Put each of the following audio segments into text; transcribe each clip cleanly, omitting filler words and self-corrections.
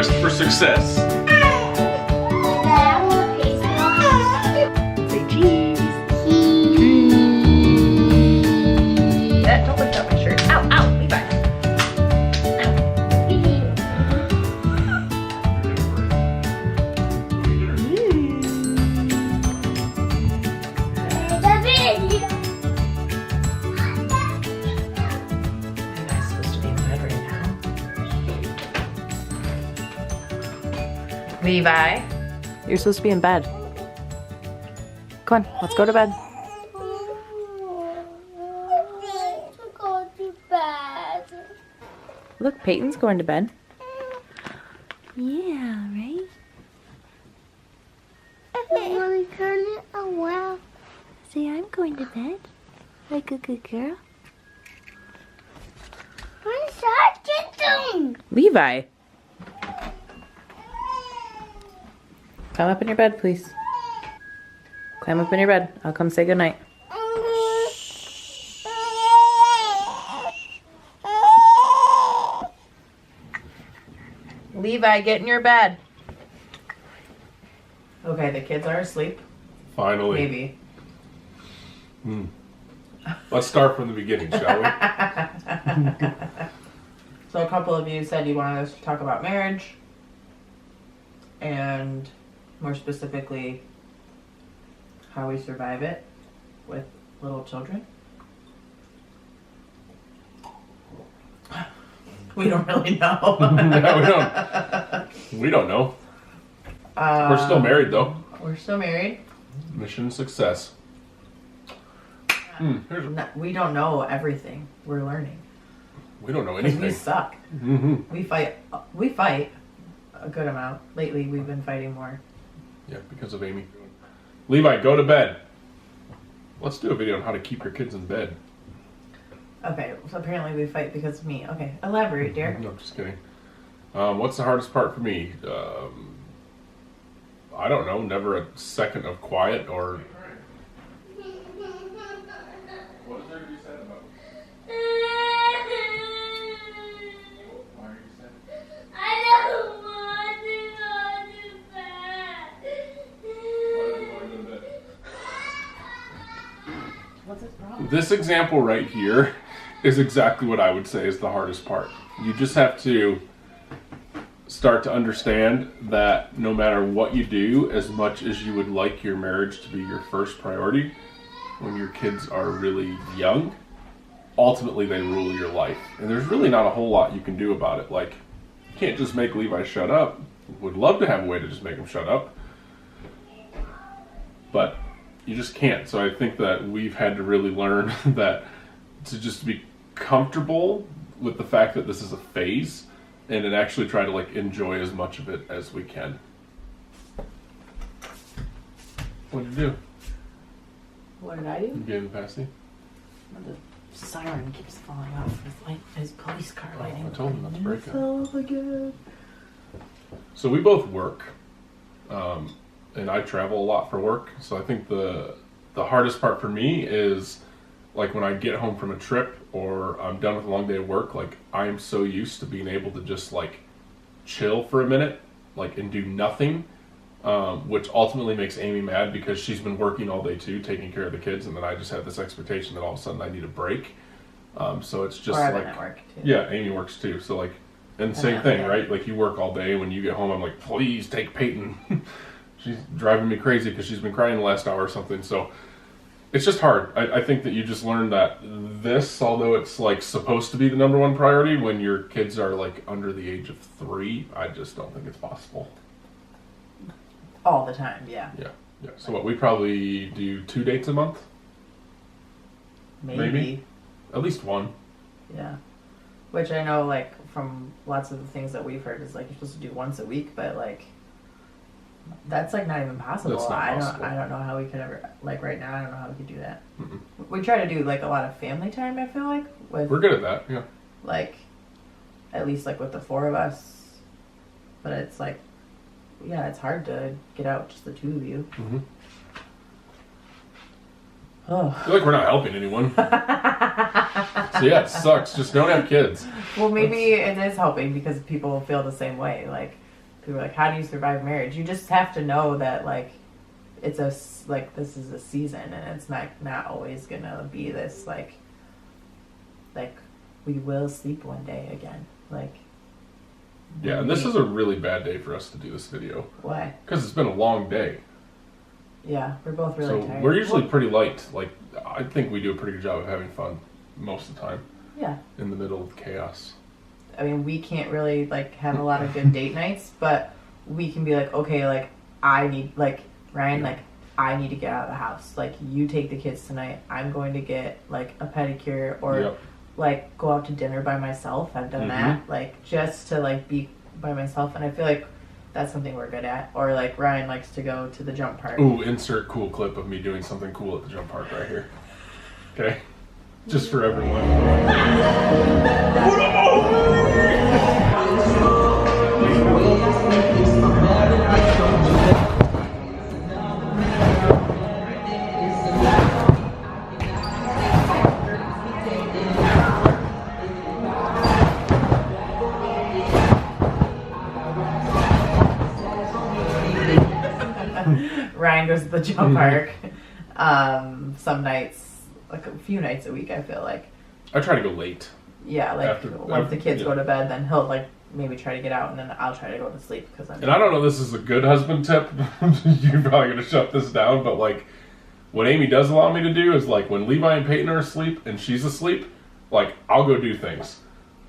quest for success. Say cheese. Don't lift up my shirt. Ow, ow, Levi. I'm not supposed to be in bed right now. Levi, you're supposed to be in bed. Come on, let's go to bed. Go to bed. Look, Peyton's going to bed. Yeah, right? Want to turn it around? Say, I'm going to bed. Like a good girl. Where's that kitten? Levi. Climb up in your bed, please. Climb up in your bed. I'll come say goodnight. Levi, get in your bed. Okay, the kids are asleep. Finally. Maybe. Let's start from the beginning, shall we? So a couple of you said you wanted us to talk about marriage. And more specifically, how we survive it with little children. We don't really know. No, we don't know. We're still married, though. We're still married. Mission success. We don't know everything. We're learning. We don't know 'Cause anything. we suck. We fight a good amount. Lately, we've been fighting more. Yeah, because of Amy. Levi, go to bed. Let's do a video on how to keep your kids in bed. Okay, so apparently we fight because of me. Okay, elaborate, Derek. No, just kidding. What's the hardest part for me? I don't know. Never a second of quiet or. What is there to be said about it? Why are you sad? I don't want to go to bed. What's his problem? This example right here is exactly what I would say is the hardest part. You just have to start to understand that no matter what you do, as much as you would like your marriage to be your first priority, when your kids are really young, ultimately they rule your life. And there's really not a whole lot you can do about it. Like, you can't just make Levi shut up. Would love to have a way to just make him shut up. But you just can't. So I think that we've had to really learn that to just be comfortable with the fact that this is a phase and then actually try to like enjoy as much of it as we can. What did you do? What did I do? You gave the pasty? The siren keeps falling off his police car lighting. I told him not to break it. Fell again. So we both work, and I travel a lot for work. So I think the hardest part for me is like when I get home from a trip or I'm done with a long day of work. Like I am so used to being able to just like chill for a minute, like and do nothing, which ultimately makes Amy mad because she's been working all day too, taking care of the kids, and then I just have this expectation that all of a sudden I need a break. So it's just Or I've like been at work too. yeah, Amy works too. So like, and same thing, right? Like you work all day. When you get home, I'm like, please take Peyton. She's driving me crazy because she's been crying the last hour or something. So it's just hard. I think that you just learn that this, although it's like supposed to be the number one priority, when your kids are like under the age of 3, I just don't think it's possible. All the time, yeah. Yeah. So what, we probably do 2 dates a month? Maybe. At least one. Yeah. Which I know, like, from lots of the things that we've heard is like you're supposed to do once a week, but like that's like not even possible. That's not possible. I don't know how we could ever, like right now, I don't know how we could do that. Mm-mm. We try to do like a lot of family time, I feel like, with We're good at that, yeah. like at least like with the 4 of us. But it's like, yeah, it's hard to get out just the 2 of you. Mm-hmm. Oh. I feel like we're not helping anyone. So yeah, it sucks. Just don't have kids. Well, maybe it is helping because people feel the same way. Like, people are like, how do you survive marriage? You just have to know that like it's this is a season, and it's not always gonna be this like we will sleep one day again. Like, Yeah, and this is a really bad day for us to do this video. why? Because it's been a long day. Yeah, we're both really So tired. we're usually pretty light. Like, I think we do a pretty good job of having fun most of the time Yeah. in the middle of chaos. I mean, we can't really like have a lot of good date nights, but we can be like, okay, like I need like Ryan, like I need to get out of the house. Like you take the kids tonight. I'm going to get like a pedicure or Yep. like go out to dinner by myself. I've done that, like just to like be by myself, and I feel like that's something we're good at. Or like Ryan likes to go to the jump park. Ooh, insert cool clip of me doing something cool at the jump park right here. Okay? Just for everyone. Ryan goes to the jump park some nights, like a few nights a week, I feel like. I try to go late. Yeah, like After- once the kids yeah. go to bed, then he'll like maybe try to get out, and then I'll try to go to sleep because I'm. And I don't know if this is a good husband tip. You're probably going to shut this down, but like, what Amy does allow me to do is like when Levi and Peyton are asleep and she's asleep, like I'll go do things.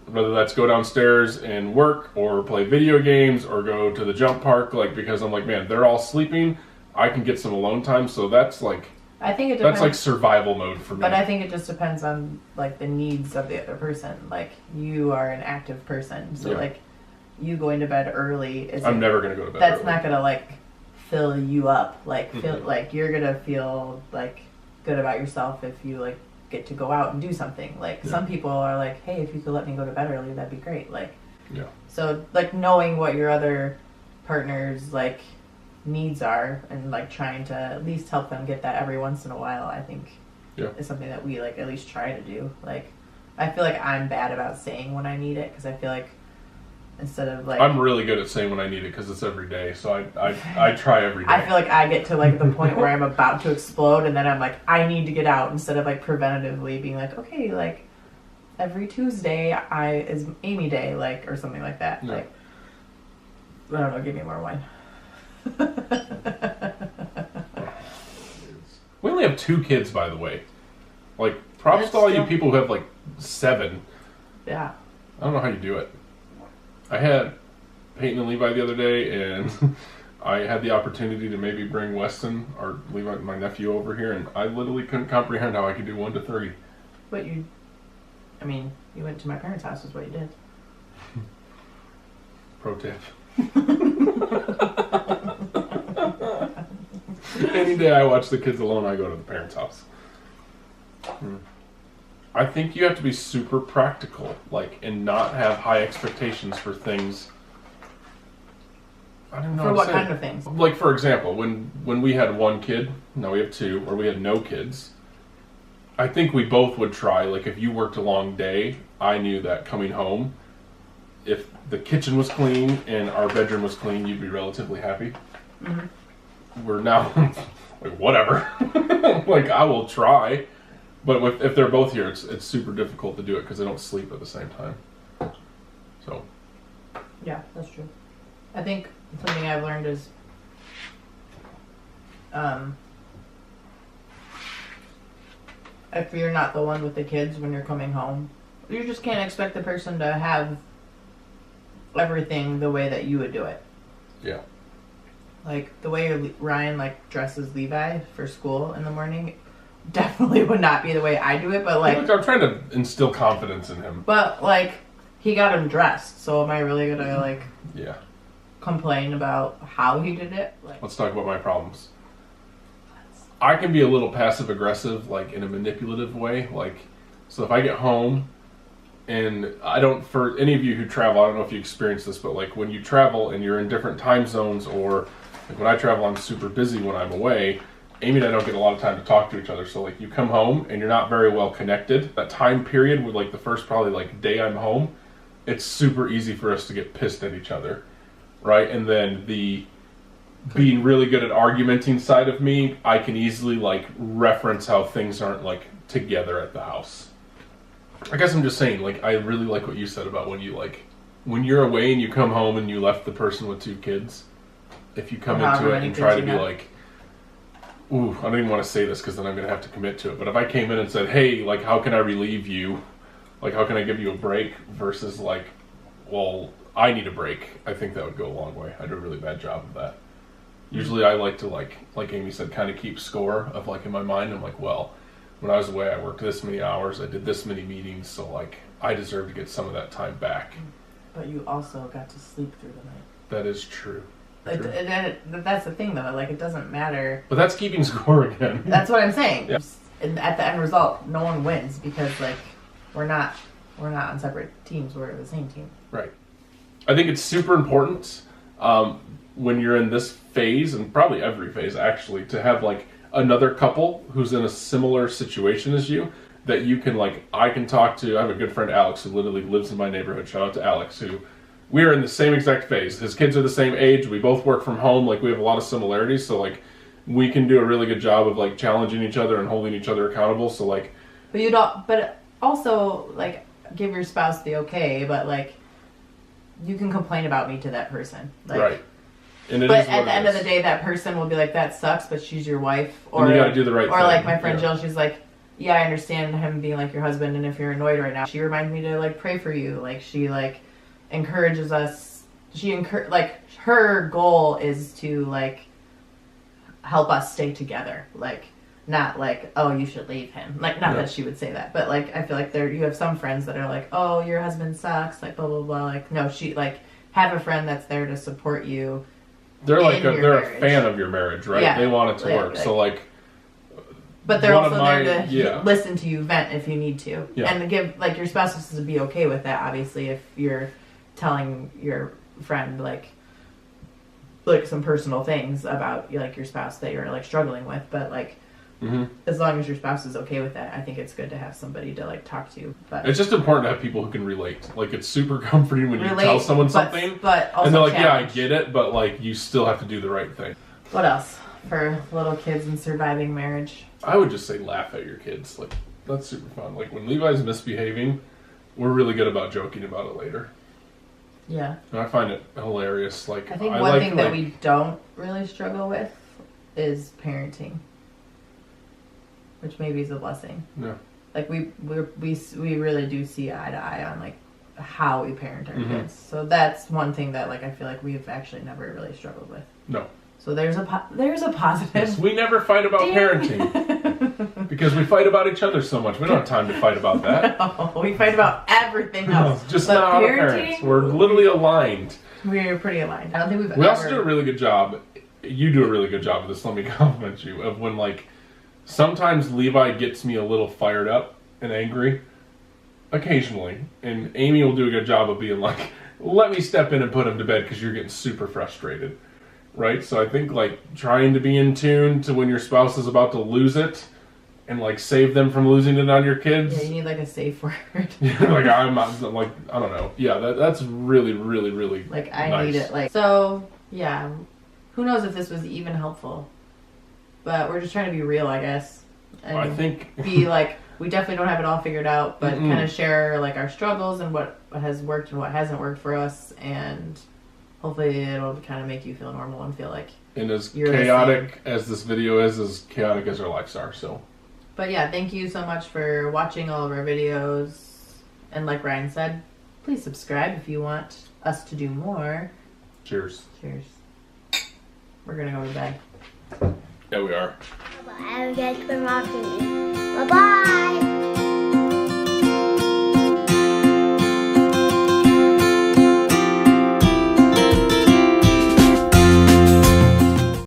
Whether that's go downstairs and work or play video games or go to the jump park, like because I'm like, man, they're all sleeping. I can get some alone time, so that's like I think it depends. that's like survival mode for me. But I think it just depends on like the needs of the other person. Like you are an active person, so Yeah. like you going to bed early is I'm never gonna go to bed. that's early. not gonna like fill you up. Like feel like you're gonna feel like good about yourself if you like get to go out and do something. Like Yeah. some people are like, hey, if you could let me go to bed early, that'd be great. Like Yeah. so like knowing what your other partner's like needs are and like trying to at least help them get that every once in a while, I think Yeah. is something that we like at least try to do. Like I feel like I'm bad about saying when I need it because I feel like instead of like I'm really good at saying when I need it because it's every day. So I try every day. I feel like I get to like the point where I'm about to explode and then I'm like I need to get out instead of like preventatively being like okay like every Tuesday is Amy Day like or something like that. Yeah. Like I don't know, give me more wine. We only have 2 kids, by the way. Like, props That's to all you still- people who have like 7. Yeah. I don't know how you do it. I had Peyton and Levi the other day, and I had the opportunity to maybe bring Weston or Levi, my nephew, over here, and I literally couldn't comprehend how I could do 1 to 30. But you went to my parents' house is what you did. Pro tip. Any day I watch the kids alone, I go to the parents' house. I think you have to be super practical, like, and not have high expectations for things. I don't know. For how to what say kind it. of things? Like, for example, when we had 1 kid, now we have 2, or we had no kids, I think we both would try, like, if you worked a long day, I knew that coming home, if the kitchen was clean and our bedroom was clean, you'd be relatively happy. Mm-hmm. We're now, like, whatever. Like, I will try. But if they're both here, it's super difficult to do it because they don't sleep at the same time. So, Yeah, that's true. I think something I've learned is if you're not the one with the kids when you're coming home, you just can't expect the person to have everything the way that you would do it. yeah. Like the way Ryan like dresses Levi for school in the morning definitely would not be the way I do it, but like Look, I'm trying to instill confidence in him. but like he got him dressed, so am I really gonna like Yeah. complain about how he did it? Like Let's talk about my problems. I can be a little passive aggressive, like in a manipulative way. Like, so if I get home and I don't, for any of you who travel, I don't know if you experience this, but like when you travel and you're in different time zones, or like when I travel, I'm super busy when I'm away. Amy and I don't get a lot of time to talk to each other. So like you come home and you're not very well connected. That time period with like the first probably like day I'm home, it's super easy for us to get pissed at each other. right? And then the being really good at argumenting side of me, I can easily like reference how things aren't like together at the house. I guess I'm just saying, like, I really like what you said about when you're away and you come home and you left the person with 2 kids. If you come into it and try to be like, ooh, I don't even want to say this because then I'm going to have to commit to it. But if I came in and said, hey, like, how can I relieve you? Like, how can I give you a break? Versus like, well, I need a break. I think that would go a long way. I do a really bad job of that. Usually I like to, like Amy said, kind of keep score of, like, in my mind. I'm like, well, when I was away, I worked this many hours. I did this many meetings. So, like, I deserve to get some of that time back. But you also got to sleep through the night. That is true. Like, that's the thing, though. Like, it doesn't matter. But that's keeping score again. That's what I'm saying. Yeah. And at the end result, no one wins because, like, we're not on separate teams. We're the same team. Right. I think it's super important when you're in this phase, and probably every phase actually, to have like another couple who's in a similar situation as you, that you can, like, I can talk to. I have a good friend, Alex, who literally lives in my neighborhood. Shout out to Alex, who we are in the same exact phase. His kids are the same age. We both work from home. Like, we have a lot of similarities. So, like, we can do a really good job of, like, challenging each other and holding each other accountable. So, like, but also, like, give your spouse the okay, but, like, you can complain about me to that person. Like, right. And but at the end of the day, that person will be like, that sucks, but she's your wife. Or and you got to do the right thing. Or like my friend Jill, she's like, yeah, I understand him being like your husband, and if you're annoyed right now, she reminds me to, like, pray for you. Like, she, like, encourages us. Like, her goal is to, like, help us stay together. Like, not like, oh, you should leave him. Like, not that she would say that, but, like, I feel like you have some friends that are like, oh, your husband sucks, like, blah, blah, blah. Like, no, have a friend that's there to support you. They're like, they're a fan of your marriage, right? Yeah. They want it to work. So, like, but they're also there to listen to you vent if you need to. Yeah. And give, like, your spouse has to be okay with that, obviously, if you're telling your friend, like some personal things about, like, your spouse that you're, like, struggling with. But, like, as long as your spouse is okay with that, I think it's good to have somebody to, like, talk to. But it's just important to have people who can relate. Like, it's super comforting when you tell someone something, but also and they're like, challenge. yeah, I get it, but, like, you still have to do the right thing. What else for little kids and surviving marriage? I would just say laugh at your kids. Like, that's super fun. Like, when Levi's misbehaving, we're really good about joking about it later. Yeah. And I find it hilarious. Like, I think one thing that we don't really struggle with is parenting, which maybe is a blessing. Yeah. Like, we really do see eye to eye on, like, how we parent our kids. So that's one thing that, like, I feel like we've actually never really struggled with. No. So there's a positive. Yes, we never fight about parenting because we fight about each other so much. We don't have time to fight about that. No, we fight about everything else. No, just not our parents. We're literally aligned. We're pretty aligned. I don't think We also do a really good job. You do a really good job of this. Let me compliment you. Of when, like, sometimes Levi gets me a little fired up and angry, occasionally, and Amy will do a good job of being like, "Let me step in and put him to bed because you're getting super frustrated." Right? So I think, like, trying to be in tune to when your spouse is about to lose it and, like, save them from losing it on your kids. Yeah, you need, like, a safe word. Like, I'm not, like, I don't know. Yeah, that's really, really, really like, I nice. need it. Like, so, yeah. Who knows if this was even helpful. But we're just trying to be real, I guess. And I think... be, like, we definitely don't have it all figured out, but kind of share, like, our struggles and what has worked and what hasn't worked for us, and... hopefully it'll kind of make you feel normal and feel like and as you're chaotic as this video is, as chaotic as our lives are, so. But yeah, thank you so much for watching all of our videos. And like Ryan said, please subscribe if you want us to do more. Cheers. Cheers. We're gonna go to bed. Bye-bye. I guess we're watching. Bye-bye.